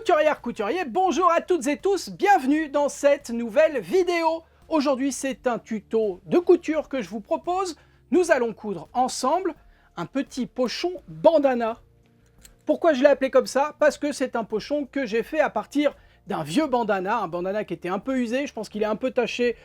Couturière, couturier, bonjour à toutes et tous, bienvenue dans cette nouvelle vidéo. Aujourd'hui, c'est un tuto de couture que je vous propose. Nous allons coudre ensemble un petit pochon bandana. Pourquoi je l'ai appelé comme ça? Parce que c'est un pochon que j'ai fait à partir d'un vieux bandana, un bandana qui était un peu usé, je pense qu'il est un peu taché.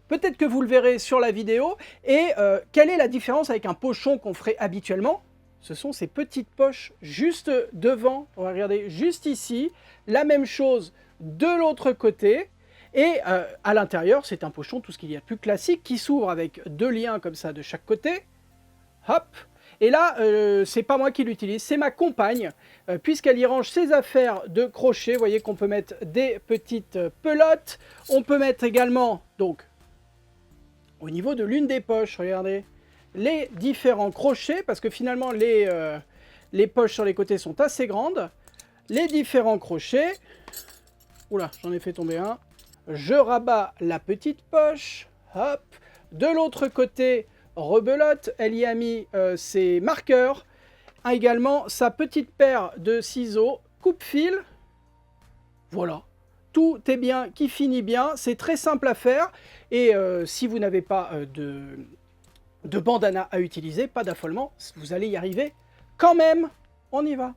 Peut-être que vous le verrez sur la vidéo. Et quelle est la différence avec un pochon qu'on ferait habituellement? Ce sont ces petites poches juste devant, on va regarder juste ici, la même chose de l'autre côté, et à l'intérieur, c'est un pochon, tout ce qu'il y a de plus classique, qui s'ouvre avec deux liens comme ça de chaque côté, hop, et là, c'est pas moi qui l'utilise, c'est ma compagne, puisqu'elle y range ses affaires de crochet. Vous voyez qu'on peut mettre des petites pelotes, on peut mettre également, donc, au niveau de l'une des poches, regardez, les différents crochets, parce que finalement les poches sur les côtés sont assez grandes, les différents crochets, oula, j'en ai fait tomber un, je rabats la petite poche, hop, de l'autre côté, rebelote, elle y a mis ses marqueurs, a également sa petite paire de ciseaux, coupe-fil, voilà. Tout est bien, qui finit bien, c'est très simple à faire, et si vous n'avez pas de bandana à utiliser, pas d'affolement, vous allez y arriver quand même. On y va.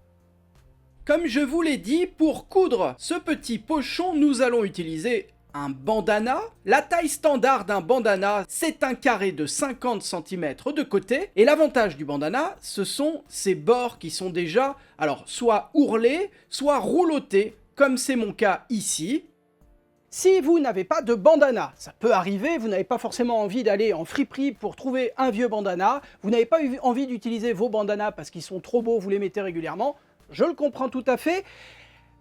Comme je vous l'ai dit, pour coudre ce petit pochon, nous allons utiliser un bandana. La taille standard d'un bandana, c'est un carré de 50 cm de côté. Et l'avantage du bandana, ce sont ces bords qui sont déjà, alors, soit ourlés, soit roulotés, comme c'est mon cas ici. Si vous n'avez pas de bandana, ça peut arriver, vous n'avez pas forcément envie d'aller en friperie pour trouver un vieux bandana, vous n'avez pas envie d'utiliser vos bandanas parce qu'ils sont trop beaux, vous les mettez régulièrement, je le comprends tout à fait.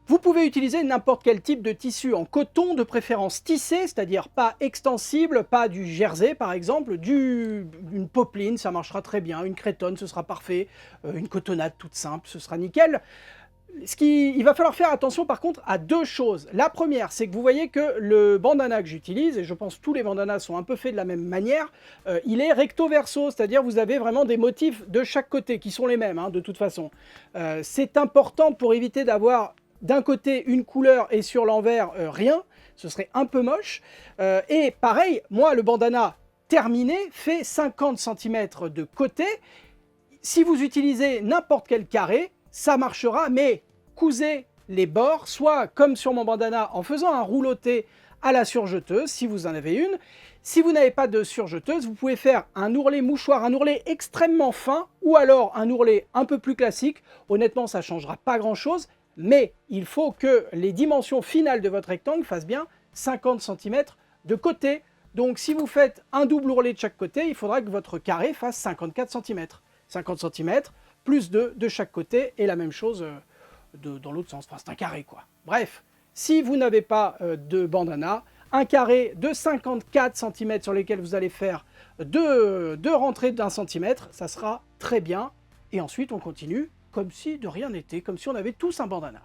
Vous pouvez utiliser n'importe quel type de tissu en coton, de préférence tissé, c'est-à-dire pas extensible, pas du jersey par exemple, une popeline, ça marchera très bien, une cretonne, ce sera parfait, une cotonnade toute simple, ce sera nickel. Il va falloir faire attention par contre à deux choses. La première, c'est que vous voyez que le bandana que j'utilise, et je pense que tous les bandanas sont un peu faits de la même manière, il est recto verso, c'est-à-dire vous avez vraiment des motifs de chaque côté qui sont les mêmes de toute façon. C'est important pour éviter d'avoir d'un côté une couleur et sur l'envers rien, ce serait un peu moche. Et pareil, moi le bandana terminé fait 50 cm de côté. Si vous utilisez n'importe quel carré, ça marchera, mais cousez les bords, soit comme sur mon bandana en faisant un rouloté à la surjeteuse, si vous en avez une. Si vous n'avez pas de surjeteuse, vous pouvez faire un ourlet mouchoir, un ourlet extrêmement fin, ou alors un ourlet un peu plus classique. Honnêtement, ça ne changera pas grand-chose, mais il faut que les dimensions finales de votre rectangle fassent bien 50 cm de côté. Donc si vous faites un double ourlet de chaque côté, il faudra que votre carré fasse 54 cm. 50 cm, plus 2 de chaque côté, et la même chose dans l'autre sens. Enfin, c'est un carré, quoi. Bref, si vous n'avez pas de bandana, un carré de 54 cm sur lesquels vous allez faire deux rentrées d'1 cm, ça sera très bien. Et ensuite, on continue comme si de rien n'était, comme si on avait tous un bandana.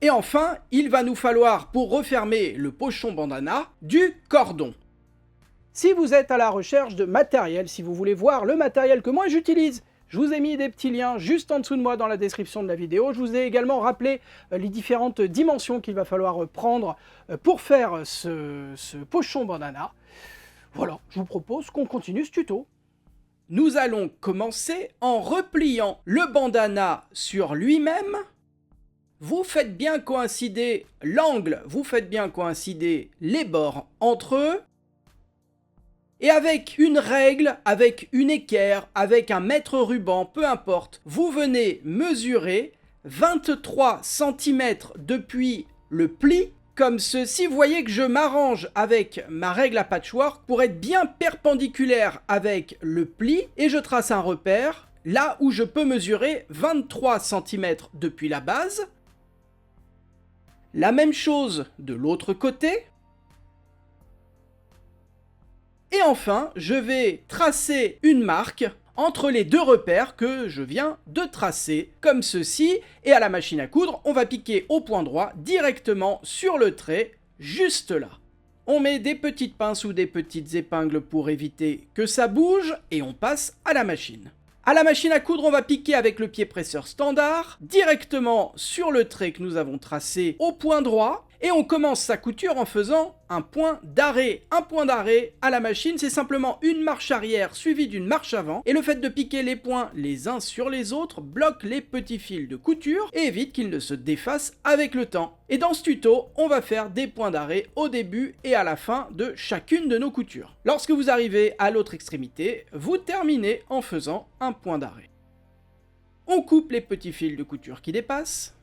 Et enfin, il va nous falloir, pour refermer le pochon bandana, du cordon. Si vous êtes à la recherche de matériel, si vous voulez voir le matériel que moi j'utilise, je vous ai mis des petits liens juste en dessous de moi dans la description de la vidéo. Je vous ai également rappelé les différentes dimensions qu'il va falloir prendre pour faire ce pochon bandana. Voilà, je vous propose qu'on continue ce tuto. Nous allons commencer en repliant le bandana sur lui-même. Vous faites bien coïncider l'angle, vous faites bien coïncider les bords entre eux. Et avec une règle, avec une équerre, avec un mètre ruban, peu importe, vous venez mesurer 23 cm depuis le pli, comme ceci. Vous voyez que je m'arrange avec ma règle à patchwork pour être bien perpendiculaire avec le pli, et je trace un repère là où je peux mesurer 23 cm depuis la base. La même chose de l'autre côté. Et enfin, je vais tracer une marque entre les deux repères que je viens de tracer, comme ceci. Et à la machine à coudre, on va piquer au point droit directement sur le trait, juste là. On met des petites pinces ou des petites épingles pour éviter que ça bouge, et on passe à la machine. À la machine à coudre, on va piquer avec le pied presseur standard, directement sur le trait que nous avons tracé au point droit, et on commence sa couture en faisant un point d'arrêt. Un point d'arrêt à la machine, c'est simplement une marche arrière suivie d'une marche avant, et le fait de piquer les points les uns sur les autres bloque les petits fils de couture et évite qu'ils ne se défassent avec le temps. Et dans ce tuto, on va faire des points d'arrêt au début et à la fin de chacune de nos coutures. Lorsque vous arrivez à l'autre extrémité, vous terminez en faisant un point d'arrêt. On coupe les petits fils de couture qui dépassent.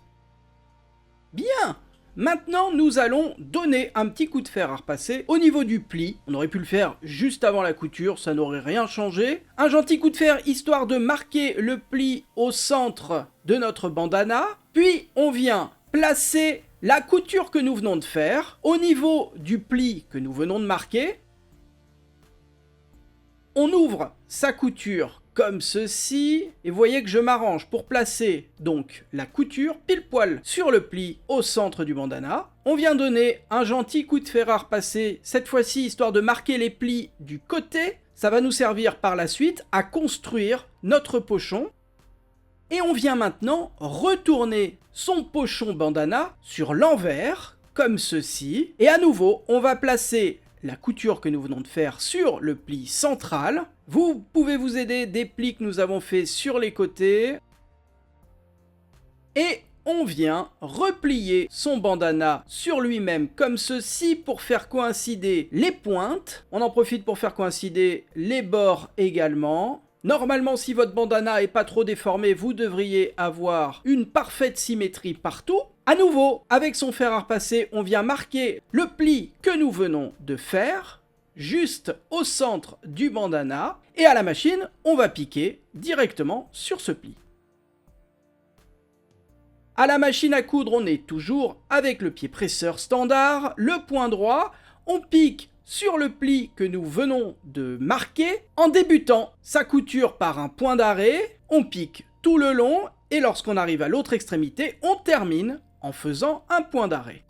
Bien! Maintenant, nous allons donner un petit coup de fer à repasser au niveau du pli. On aurait pu le faire juste avant la couture, ça n'aurait rien changé. Un gentil coup de fer histoire de marquer le pli au centre de notre bandana. Puis, on vient placer la couture que nous venons de faire au niveau du pli que nous venons de marquer. On ouvre sa couture comme ceci, et vous voyez que je m'arrange pour placer donc la couture pile poil sur le pli au centre du bandana. On vient donner un gentil coup de fer à repasser, cette fois-ci histoire de marquer les plis du côté. Ça va nous servir par la suite à construire notre pochon. Et on vient maintenant retourner son pochon bandana sur l'envers, comme ceci. Et à nouveau, on va placer la couture que nous venons de faire sur le pli central. Vous pouvez vous aider des plis que nous avons fait sur les côtés. Et on vient replier son bandana sur lui-même comme ceci pour faire coïncider les pointes. On en profite pour faire coïncider les bords également. Normalement, si votre bandana n'est pas trop déformé, vous devriez avoir une parfaite symétrie partout. À nouveau, avec son fer à repasser, on vient marquer le pli que nous venons de faire, juste au centre du bandana, et à la machine, on va piquer directement sur ce pli. À la machine à coudre, on est toujours avec le pied presseur standard, le point droit, on pique sur le pli que nous venons de marquer, en débutant sa couture par un point d'arrêt, on pique tout le long, et lorsqu'on arrive à l'autre extrémité, on termine en faisant un point d'arrêt.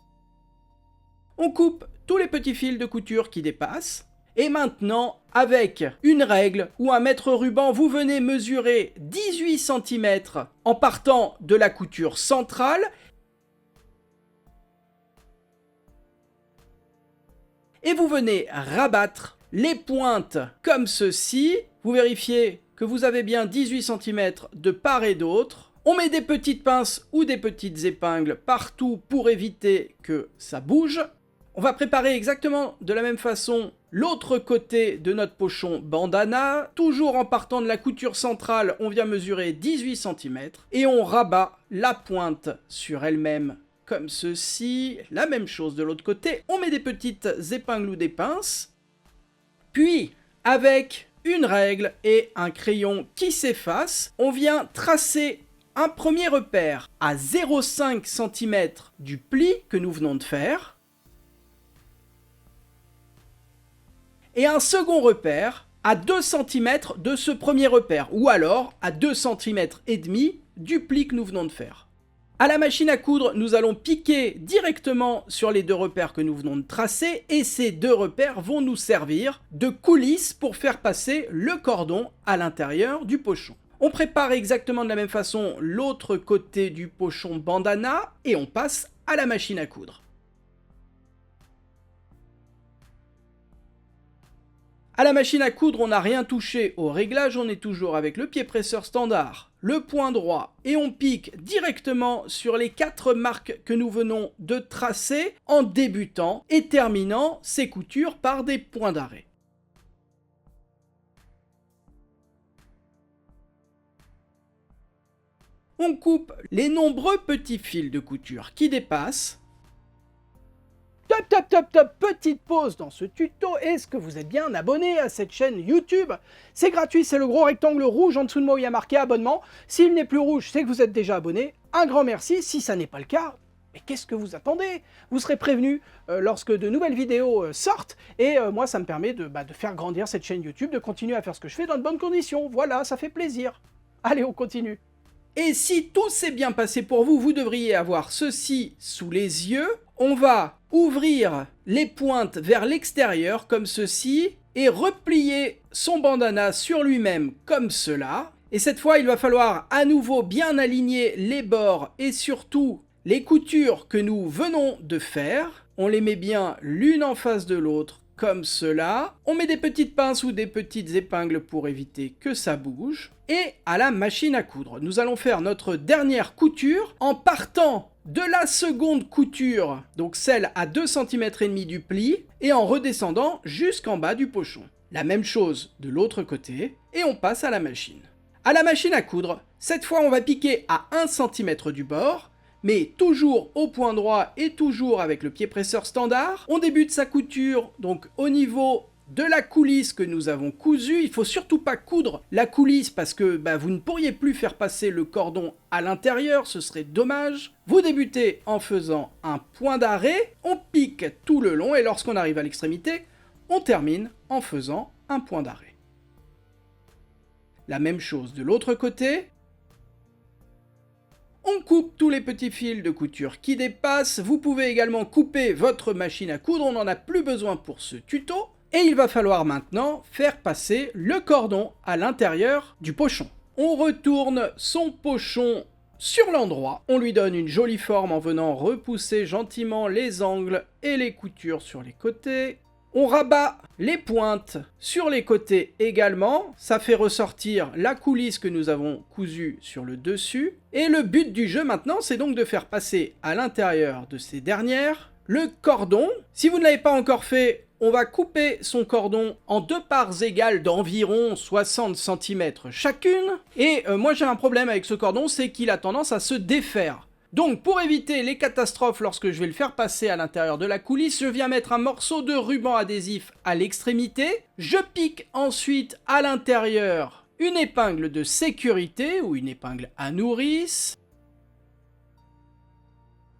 On coupe tous les petits fils de couture qui dépassent, et maintenant, avec une règle ou un mètre ruban, vous venez mesurer 18 cm en partant de la couture centrale, et vous venez rabattre les pointes comme ceci. Vous vérifiez que vous avez bien 18 cm de part et d'autre. On met des petites pinces ou des petites épingles partout pour éviter que ça bouge. On va préparer exactement de la même façon l'autre côté de notre pochon bandana. Toujours en partant de la couture centrale, on vient mesurer 18 cm et on rabat la pointe sur elle-même comme ceci. La même chose de l'autre côté. On met des petites épingles ou des pinces. Puis, avec une règle et un crayon qui s'efface, on vient tracer un premier repère à 0,5 cm du pli que nous venons de faire. Et un second repère à 2 cm de ce premier repère, ou alors à 2 cm et demi du pli que nous venons de faire. À la machine à coudre, nous allons piquer directement sur les deux repères que nous venons de tracer, et ces deux repères vont nous servir de coulisses pour faire passer le cordon à l'intérieur du pochon. On prépare exactement de la même façon l'autre côté du pochon bandana, et on passe à la machine à coudre. À la machine à coudre, on n'a rien touché au réglage, on est toujours avec le pied presseur standard, le point droit, et on pique directement sur les 4 marques que nous venons de tracer en débutant et terminant ces coutures par des points d'arrêt. On coupe les nombreux petits fils de couture qui dépassent. Top, petite pause dans ce tuto. Est-ce que vous êtes bien abonné à cette chaîne YouTube? C'est gratuit, c'est le gros rectangle rouge en dessous de moi où il y a marqué abonnement. S'il n'est plus rouge, c'est que vous êtes déjà abonné. Un grand merci. Si ça n'est pas le cas, mais qu'est-ce que vous attendez? Vous serez prévenu lorsque de nouvelles vidéos sortent, et moi ça me permet de faire grandir cette chaîne YouTube, de continuer à faire ce que je fais dans de bonnes conditions. Voilà, ça fait plaisir. Allez, on continue. Et si tout s'est bien passé pour vous, vous devriez avoir ceci sous les yeux. On va ouvrir les pointes vers l'extérieur comme ceci et replier son bandana sur lui-même comme cela. Et cette fois, il va falloir à nouveau bien aligner les bords et surtout les coutures que nous venons de faire. On les met bien l'une en face de l'autre, comme cela. On met des petites pinces ou des petites épingles pour éviter que ça bouge. Et à la machine à coudre, nous allons faire notre dernière couture en partant de la seconde couture, donc celle à 2,5 cm du pli, et en redescendant jusqu'en bas du pochon. La même chose de l'autre côté, et on passe à la machine. À la machine à coudre, cette fois on va piquer à 1 cm du bord, mais toujours au point droit et toujours avec le pied presseur standard. On débute sa couture donc au niveau de la coulisse que nous avons cousue. Il faut surtout pas coudre la coulisse parce que vous ne pourriez plus faire passer le cordon à l'intérieur, ce serait dommage. Vous débutez en faisant un point d'arrêt, on pique tout le long et lorsqu'on arrive à l'extrémité, on termine en faisant un point d'arrêt. La même chose de l'autre côté. On coupe tous les petits fils de couture qui dépassent. Vous pouvez également couper votre machine à coudre, on n'en a plus besoin pour ce tuto. Et il va falloir maintenant faire passer le cordon à l'intérieur du pochon. On retourne son pochon sur l'endroit. On lui donne une jolie forme en venant repousser gentiment les angles et les coutures sur les côtés. On rabat les pointes sur les côtés également, ça fait ressortir la coulisse que nous avons cousue sur le dessus. Et le but du jeu maintenant, c'est donc de faire passer à l'intérieur de ces dernières le cordon. Si vous ne l'avez pas encore fait, on va couper son cordon en 2 parts égales d'environ 60 cm chacune. Et moi j'ai un problème avec ce cordon, c'est qu'il a tendance à se défaire. Donc pour éviter les catastrophes lorsque je vais le faire passer à l'intérieur de la coulisse, je viens mettre un morceau de ruban adhésif à l'extrémité. Je pique ensuite à l'intérieur une épingle de sécurité ou une épingle à nourrice.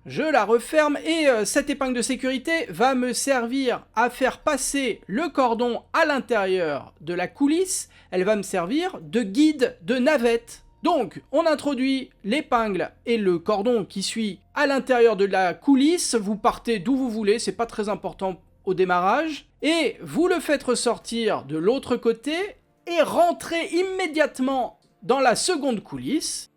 Je la referme et cette épingle de sécurité va me servir à faire passer le cordon à l'intérieur de la coulisse. Elle va me servir de guide de navette. Donc, on introduit l'épingle et le cordon qui suit à l'intérieur de la coulisse. Vous partez d'où vous voulez, c'est pas très important au démarrage. Et vous le faites ressortir de l'autre côté et rentrez immédiatement dans la seconde coulisse.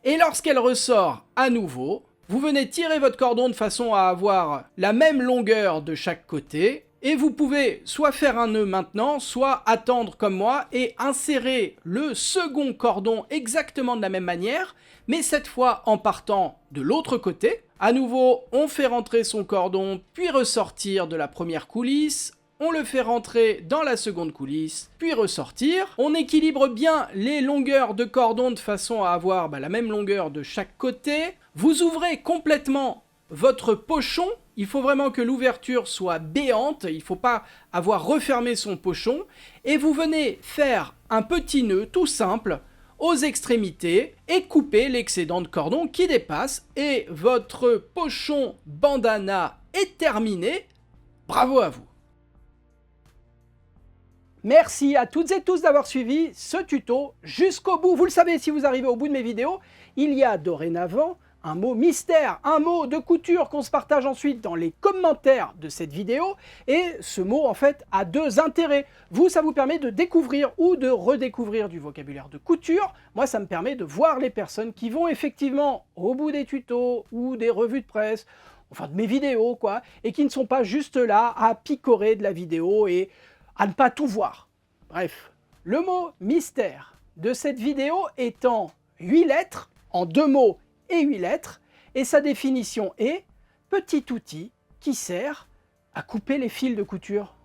Et lorsqu'elle ressort à nouveau, vous venez tirer votre cordon de façon à avoir la même longueur de chaque côté. Et vous pouvez soit faire un nœud maintenant, soit attendre comme moi et insérer le second cordon exactement de la même manière, mais cette fois en partant de l'autre côté. À nouveau, on fait rentrer son cordon, puis ressortir de la première coulisse. On le fait rentrer dans la seconde coulisse, puis ressortir. On équilibre bien les longueurs de cordon de façon à avoir la même longueur de chaque côté. Vous ouvrez complètement votre pochon. Il faut vraiment que l'ouverture soit béante. Il ne faut pas avoir refermé son pochon. Et vous venez faire un petit nœud tout simple aux extrémités et couper l'excédent de cordon qui dépasse. Et votre pochon bandana est terminé. Bravo à vous! Merci à toutes et tous d'avoir suivi ce tuto jusqu'au bout. Vous le savez, si vous arrivez au bout de mes vidéos, il y a dorénavant un mot mystère, un mot de couture qu'on se partage ensuite dans les commentaires de cette vidéo. Et ce mot, en fait, a 2 intérêts. Vous, ça vous permet de découvrir ou de redécouvrir du vocabulaire de couture. Moi, ça me permet de voir les personnes qui vont effectivement au bout des tutos ou des revues de presse, enfin de mes vidéos, quoi, et qui ne sont pas juste là à picorer de la vidéo et à ne pas tout voir. Bref, le mot mystère de cette vidéo est en 8 lettres, en 2 mots et 8 lettres, et sa définition est « petit outil qui sert à couper les fils de couture ».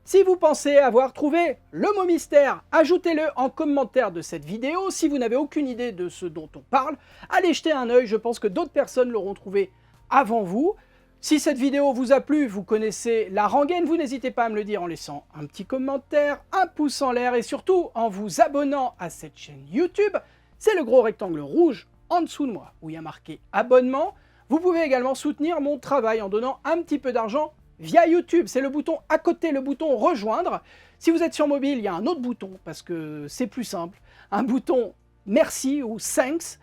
Si vous pensez avoir trouvé le mot mystère, ajoutez-le en commentaire de cette vidéo. Si vous n'avez aucune idée de ce dont on parle, allez jeter un œil, je pense que d'autres personnes l'auront trouvé avant vous. Si cette vidéo vous a plu, vous connaissez la rengaine, vous n'hésitez pas à me le dire en laissant un petit commentaire, un pouce en l'air et surtout en vous abonnant à cette chaîne YouTube. C'est le gros rectangle rouge en dessous de moi où il y a marqué abonnement. Vous pouvez également soutenir mon travail en donnant un petit peu d'argent via YouTube. C'est le bouton à côté, le bouton rejoindre. Si vous êtes sur mobile, il y a un autre bouton parce que c'est plus simple. Un bouton merci ou thanks.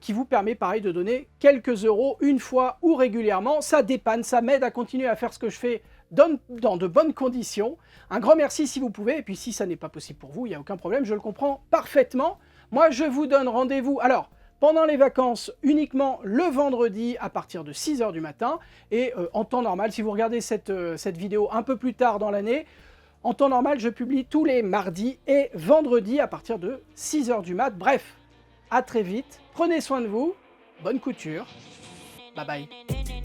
qui vous permet pareil de donner quelques euros une fois ou régulièrement. Ça dépanne, ça m'aide à continuer à faire ce que je fais dans de bonnes conditions. Un grand merci si vous pouvez, et puis si ça n'est pas possible pour vous, il n'y a aucun problème, je le comprends parfaitement. Moi je vous donne rendez-vous, alors pendant les vacances uniquement le vendredi à partir de 6 h du matin, et en temps normal, si vous regardez cette vidéo un peu plus tard dans l'année, en temps normal je publie tous les mardis et vendredis à partir de 6 h du mat. Bref, à très vite, prenez soin de vous, bonne couture, bye bye.